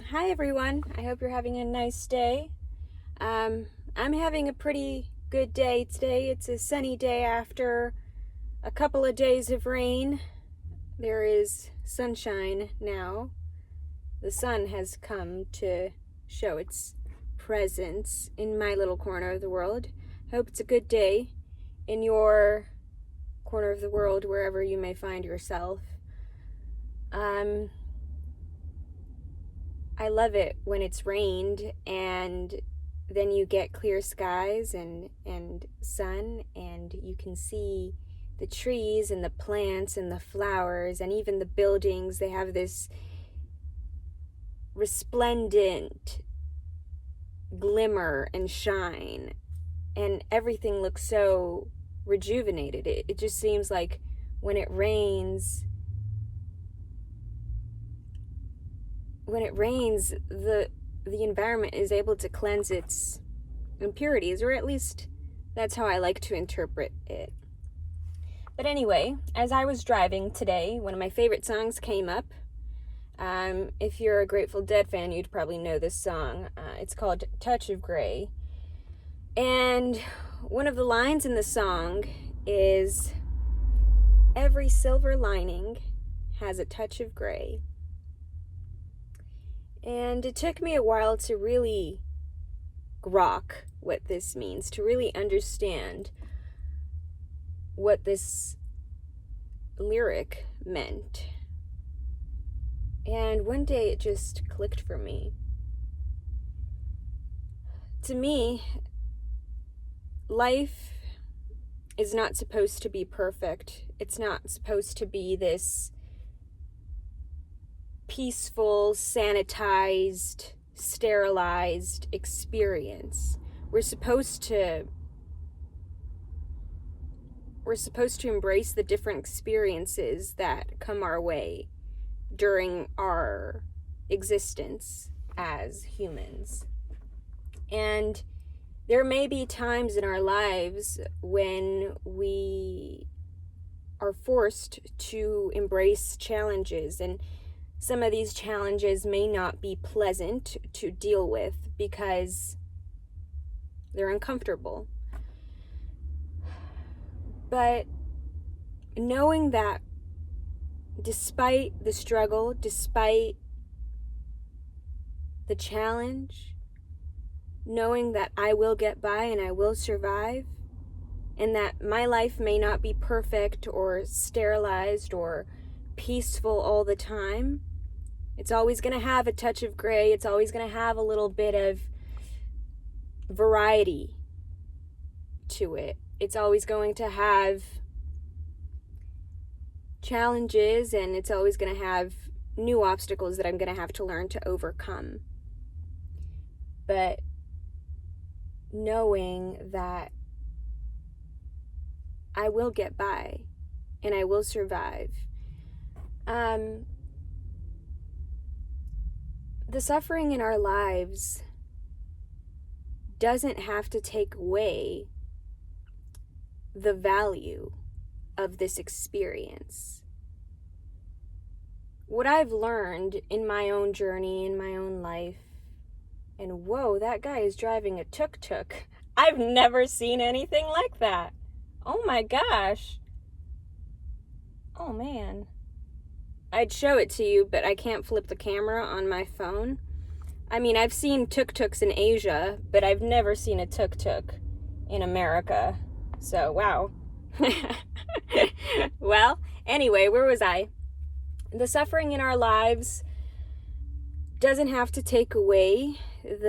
Hi everyone, I hope you're having a nice day. I'm having a pretty good day today. It's a sunny day after a couple of days of rain. There is sunshine now. The sun has come to show its presence in my little corner of the world. Hope it's a good day in your corner of the world, wherever you may find yourself. I love it when it's rained and then you get clear skies and sun, and you can see the trees and the plants and the flowers and even the buildings. They have this resplendent glimmer and shine, and everything looks so rejuvenated. It just seems like when it rains, the environment is able to cleanse its impurities, or at least that's how I like to interpret it. But anyway, as I was driving today, one of my favorite songs came up. If you're a Grateful Dead fan, you'd probably know this song. It's called Touch of Grey. And one of the lines in the song is, "Every silver lining has a touch of gray." And it took me a while to really grok what this means, to really understand what this lyric meant. And one day it just clicked for me. To me, life is not supposed to be perfect. It's not supposed to be this peaceful, sanitized, sterilized experience. We're supposed to embrace the different experiences that come our way during our existence as humans. And there may be times in our lives when we are forced to embrace challenges, and some of these challenges may not be pleasant to deal with because they're uncomfortable. But knowing that despite the struggle, despite the challenge, knowing that I will get by and I will survive, and that my life may not be perfect or sterilized or peaceful all the time, it's always going to have a touch of gray. It's always going to have a little bit of variety to it. It's always going to have challenges, and it's always going to have new obstacles that I'm going to have to learn to overcome. But knowing that I will get by and I will survive. The suffering in our lives doesn't have to take away the value of this experience. What I've learned in my own journey, in my own life, and whoa, that guy is driving a tuk-tuk. I've never seen anything like that. Oh my gosh. Oh man. I'd show it to you, but I can't flip the camera on my phone. I mean, I've seen tuk-tuks in Asia, but I've never seen a tuk-tuk in America. So, wow. Well, anyway, where was I? The suffering in our lives doesn't have to take away from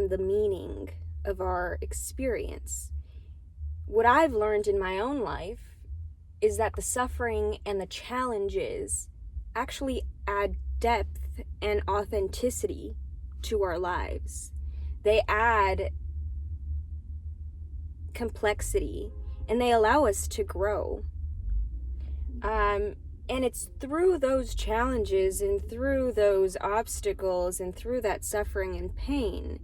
the meaning of our experience. What I've learned in my own life is that the suffering and the challenges actually add depth and authenticity to our lives. They add complexity, and they allow us to grow. And it's through those challenges and through those obstacles and through that suffering and pain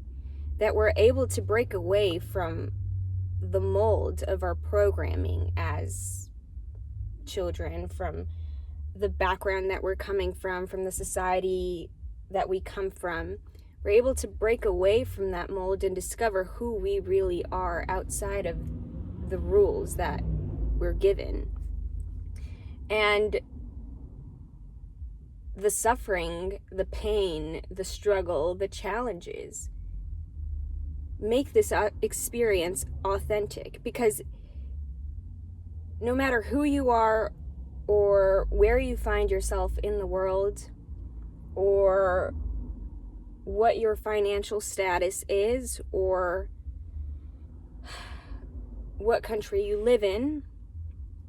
that we're able to break away from the mold of our programming as children, from the background that we're coming from the society that we come from, we're able to break away from that mold and discover who we really are outside of the rules that we're given. And the suffering, the pain, the struggle, the challenges make this experience authentic, because no matter who you are or where you find yourself in the world or what your financial status is or what country you live in,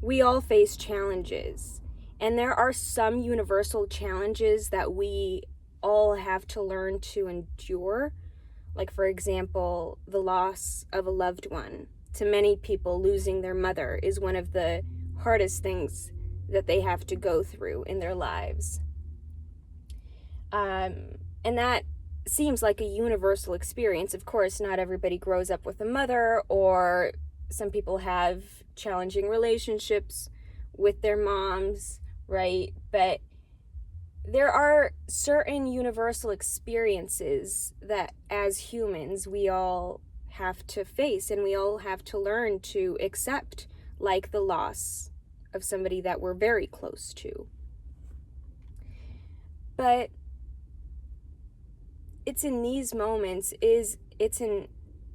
we all face challenges. And there are some universal challenges that we all have to learn to endure. Like, for example, the loss of a loved one. To many people, losing their mother is one of the hardest things that they have to go through in their lives. And that seems like a universal experience. Of course, not everybody grows up with a mother, or some people have challenging relationships with their moms, right? But there are certain universal experiences that as humans we all have to face and we all have to learn to accept, like the loss of somebody that we're very close to. But it's in these moments, it's in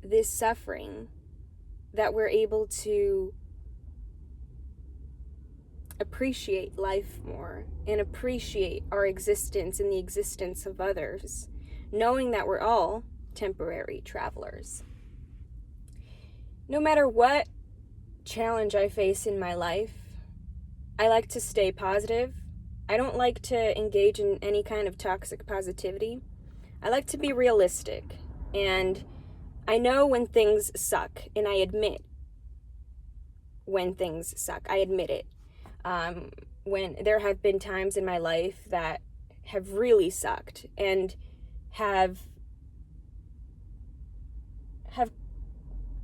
this suffering that we're able to appreciate life more and appreciate our existence and the existence of others, knowing that we're all temporary travelers. No matter what challenge I face in my life, I like to stay positive. I don't like to engage in any kind of toxic positivity. I like to be realistic, and I know when things suck, and I admit when things suck. I admit it. When there have been times in my life that have really sucked and have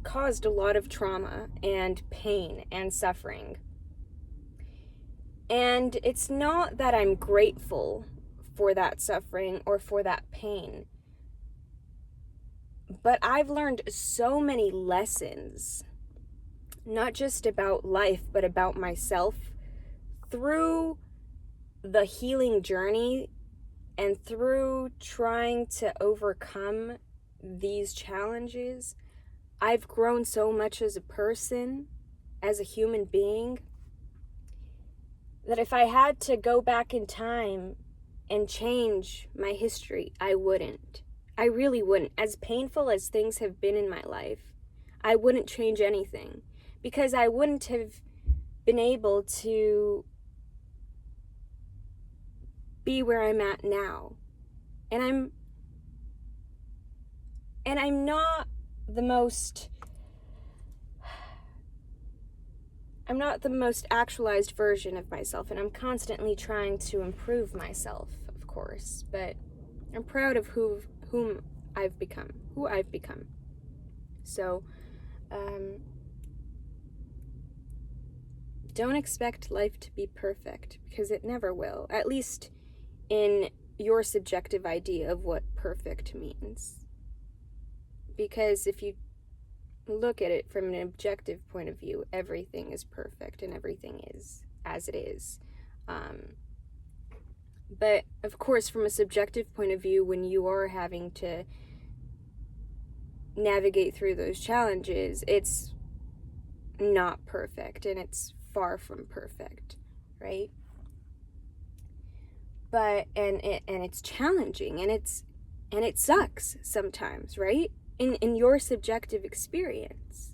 caused a lot of trauma and pain and suffering. And it's not that I'm grateful for that suffering or for that pain, but I've learned so many lessons, not just about life, but about myself, through the healing journey and through trying to overcome these challenges. I've grown so much as a person, as a human being, that if I had to go back in time and change my history, I wouldn't. I really wouldn't. As painful as things have been in my life, I wouldn't change anything, because I wouldn't have been able to be where I'm at now. And I'm not the most actualized version of myself, and I'm constantly trying to improve myself, of course, but I'm proud of who I've become. So, don't expect life to be perfect, because it never will, at least in your subjective idea of what perfect means. Because if you look at it from an objective point of view, everything is perfect and everything is as it is. But of course, from a subjective point of view, when you are having to navigate through those challenges, it's not perfect and it's far from perfect, right? But and it's challenging, and it sucks sometimes, right? In your subjective experience.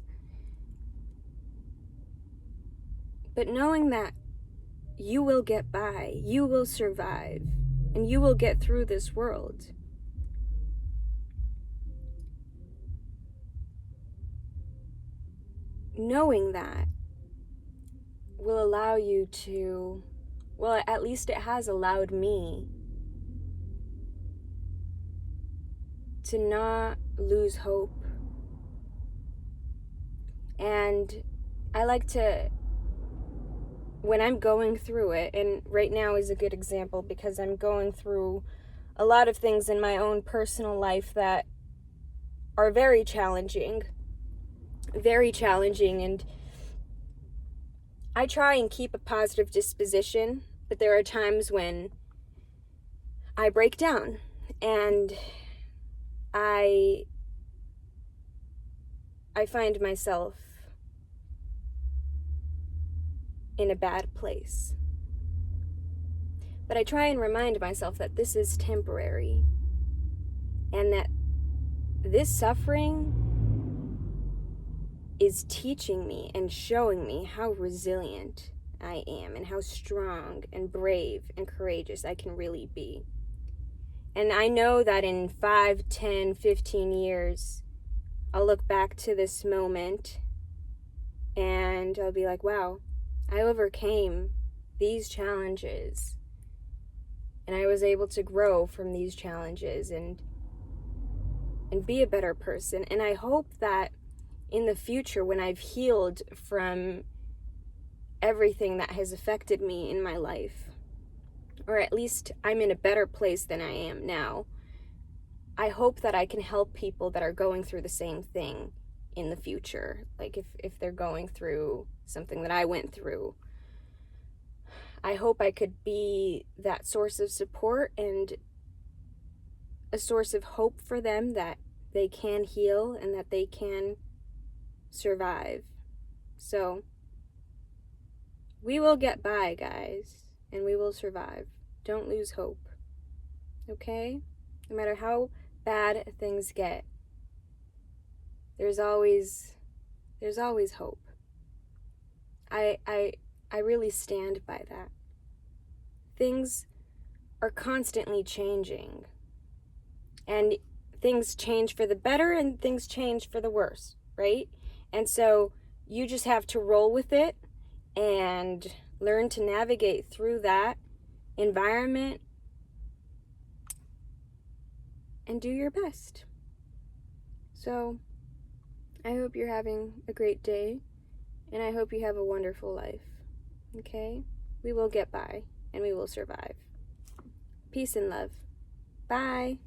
But knowing that you will get by, you will survive, and you will get through this world. Knowing that will allow you to, well, at least it has allowed me to not lose hope. And I like to, when I'm going through it, and right now is a good example because I'm going through a lot of things in my own personal life that are very challenging, and I try and keep a positive disposition, but there are times when I break down and I find myself in a bad place. But I try and remind myself that this is temporary and that this suffering is teaching me and showing me how resilient I am and how strong and brave and courageous I can really be. And I know that in 5, 10, 15 years, I'll look back to this moment and I'll be like, wow, I overcame these challenges and I was able to grow from these challenges and be a better person. And I hope that in the future, when I've healed from everything that has affected me in my life, or at least I'm in a better place than I am now, I hope that I can help people that are going through the same thing in the future. Like if they're going through something that I went through, I hope I could be that source of support and a source of hope for them, that they can heal and that they can survive. So we will get by, guys, and we will survive. Don't lose hope. Okay? No matter how bad things get, there's always hope. I really stand by that. Things are constantly changing. And things change for the better and things change for the worse, right? And so you just have to roll with it and learn to navigate through that environment and do your best. So I hope you're having a great day and I hope you have a wonderful life. Okay? We will get by and we will survive. Peace and love. Bye.